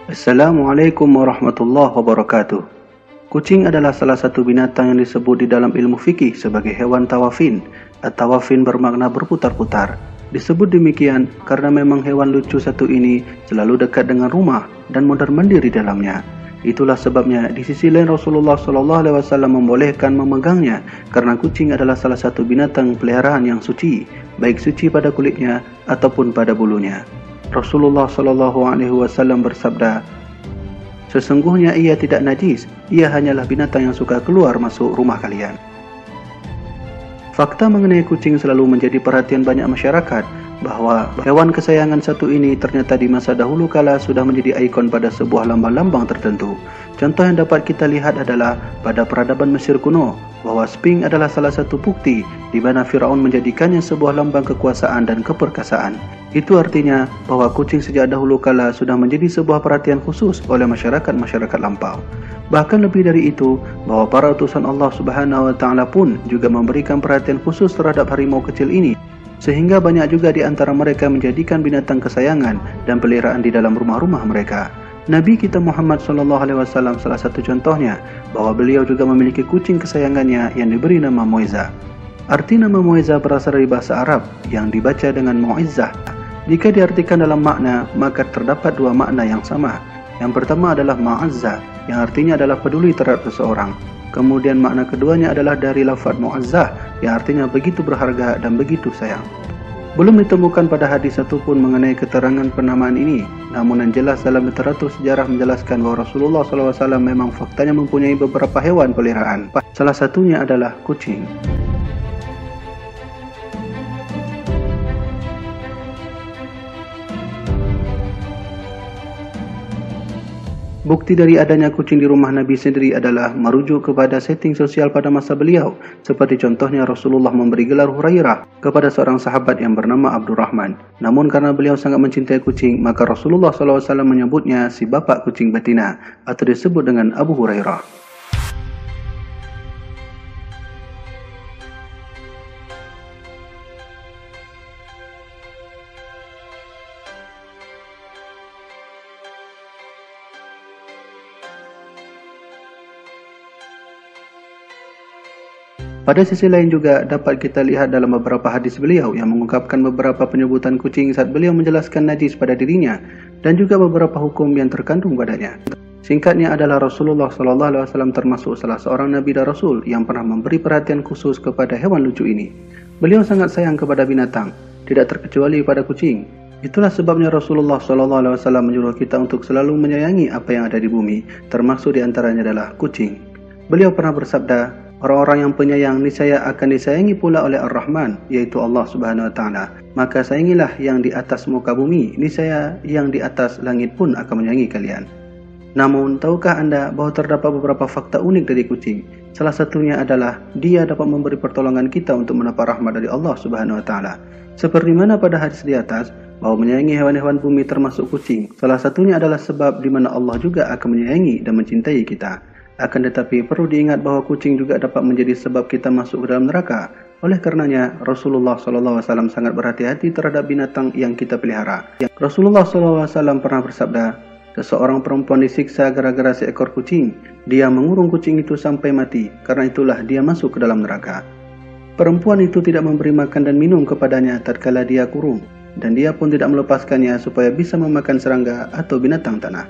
Assalamualaikum warahmatullahi wabarakatuh. Kucing adalah salah satu binatang yang disebut di dalam ilmu fikih sebagai hewan tawafin. At-tawafin bermakna berputar-putar. Disebut demikian karena memang hewan lucu satu ini selalu dekat dengan rumah dan mondar-mandir di dalamnya. Itulah sebabnya di sisi lain Rasulullah SAW membolehkan memegangnya karena kucing adalah salah satu binatang peliharaan yang suci, baik suci pada kulitnya ataupun pada bulunya. Rasulullah SAW bersabda, "Sesungguhnya ia tidak najis, ia hanyalah binatang yang suka keluar masuk rumah kalian." Fakta mengenai kucing selalu menjadi perhatian banyak masyarakat, bahwa hewan kesayangan satu ini ternyata di masa dahulu kala sudah menjadi ikon pada sebuah lambang-lambang tertentu. Contoh yang dapat kita lihat adalah pada peradaban Mesir kuno, bahwa Sphinx adalah salah satu bukti di mana Firaun menjadikannya sebuah lambang kekuasaan dan keperkasaan. Itu artinya bahwa kucing sejak dahulu kala sudah menjadi sebuah perhatian khusus oleh masyarakat-masyarakat lampau. Bahkan lebih dari itu, bahwa para utusan Allah Subhanahu wa Ta'ala pun juga memberikan perhatian khusus terhadap harimau kecil ini, sehingga banyak juga di antara mereka menjadikan binatang kesayangan dan peliharaan di dalam rumah-rumah mereka. Nabi kita Muhammad SAW salah satu contohnya, bahwa beliau juga memiliki kucing kesayangannya yang diberi nama Muizzah. Arti nama Muizzah berasal dari bahasa Arab yang dibaca dengan Muizzah. Jika diartikan dalam makna, maka terdapat dua makna yang sama. Yang pertama adalah Ma'azzah, yang artinya adalah peduli terhadap seseorang. Kemudian makna keduanya adalah dari lafaz Mu'azzah, yang artinya begitu berharga dan begitu sayang. Belum ditemukan pada hadis satupun mengenai keterangan penamaan ini, namun yang jelas dalam literatur sejarah menjelaskan bahwa Rasulullah SAW memang faktanya mempunyai beberapa hewan peliharaan. Salah satunya adalah kucing. Bukti dari adanya kucing di rumah Nabi sendiri adalah merujuk kepada setting sosial pada masa beliau. Seperti contohnya Rasulullah memberi gelar Hurairah kepada seorang sahabat yang bernama Abdurrahman. Namun karena beliau sangat mencintai kucing, maka Rasulullah SAW menyebutnya si bapak kucing betina, atau disebut dengan Abu Hurairah. Pada sisi lain juga dapat kita lihat dalam beberapa hadis beliau yang mengungkapkan beberapa penyebutan kucing saat beliau menjelaskan najis pada dirinya dan juga beberapa hukum yang terkandung padanya. Singkatnya adalah Rasulullah SAW termasuk salah seorang Nabi dan Rasul yang pernah memberi perhatian khusus kepada hewan lucu ini. Beliau sangat sayang kepada binatang, tidak terkecuali pada kucing. Itulah sebabnya Rasulullah SAW menyuruh kita untuk selalu menyayangi apa yang ada di bumi, termasuk diantaranya adalah kucing. Beliau pernah bersabda, "Orang-orang yang penyayang niscaya akan disayangi pula oleh Ar-Rahman, yaitu Allah Subhanahu wa Ta'ala. Maka sayangilah yang di atas muka bumi, niscaya yang di atas langit pun akan menyayangi kalian." Namun, tahukah Anda bahwa terdapat beberapa fakta unik dari kucing? Salah satunya adalah dia dapat memberi pertolongan kita untuk mendapat rahmat dari Allah Subhanahu wa Ta'ala. Seperti mana pada hadis di atas, bahwa menyayangi hewan-hewan bumi termasuk kucing, salah satunya adalah sebab di mana Allah juga akan menyayangi dan mencintai kita. Akan tetapi perlu diingat bahwa kucing juga dapat menjadi sebab kita masuk ke dalam neraka. Oleh karenanya Rasulullah SAW sangat berhati-hati terhadap binatang yang kita pelihara. Rasulullah SAW pernah bersabda, "Seseorang perempuan disiksa gara-gara seekor kucing. Dia mengurung kucing itu sampai mati, karena itulah dia masuk ke dalam neraka." Perempuan itu tidak memberi makan dan minum kepadanya tatkala dia kurung, dan dia pun tidak melepaskannya supaya bisa memakan serangga atau binatang tanah.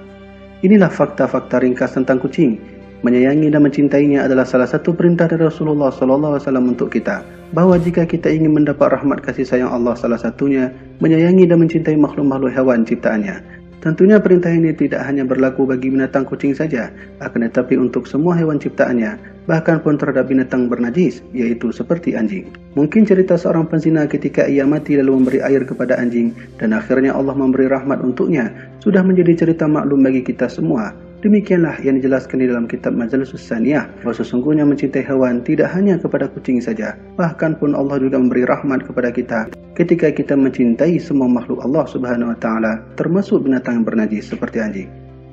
Inilah fakta-fakta ringkas tentang kucing. Menyayangi dan mencintainya adalah salah satu perintah dari Rasulullah SAW untuk kita, bahwa jika kita ingin mendapat rahmat kasih sayang Allah, salah satunya menyayangi dan mencintai makhluk-makhluk hewan ciptaannya. Tentunya perintah ini tidak hanya berlaku bagi binatang kucing saja, akan tetapi untuk semua hewan ciptaannya, bahkan pun terhadap binatang bernajis, yaitu seperti anjing. Mungkin cerita seorang penzina ketika ia mati lalu memberi air kepada anjing, dan akhirnya Allah memberi rahmat untuknya, sudah menjadi cerita maklum bagi kita semua. Demikianlah yang dijelaskan di dalam kitab Majalisus Saniyah, bahwa sesungguhnya mencintai hewan tidak hanya kepada kucing saja, bahkan pun Allah juga memberi rahmat kepada kita ketika kita mencintai semua makhluk Allah Subhanahu wa Ta'ala, termasuk binatang yang bernajis seperti anjing.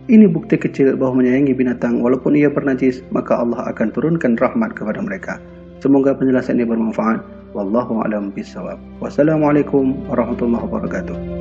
Ini bukti kecil bahawa menyayangi binatang walaupun ia bernajis, maka Allah akan turunkan rahmat kepada mereka. Semoga penjelasan ini bermanfaat. Wallahu a'lam bishawab. Wassalamualaikum warahmatullahi wabarakatuh.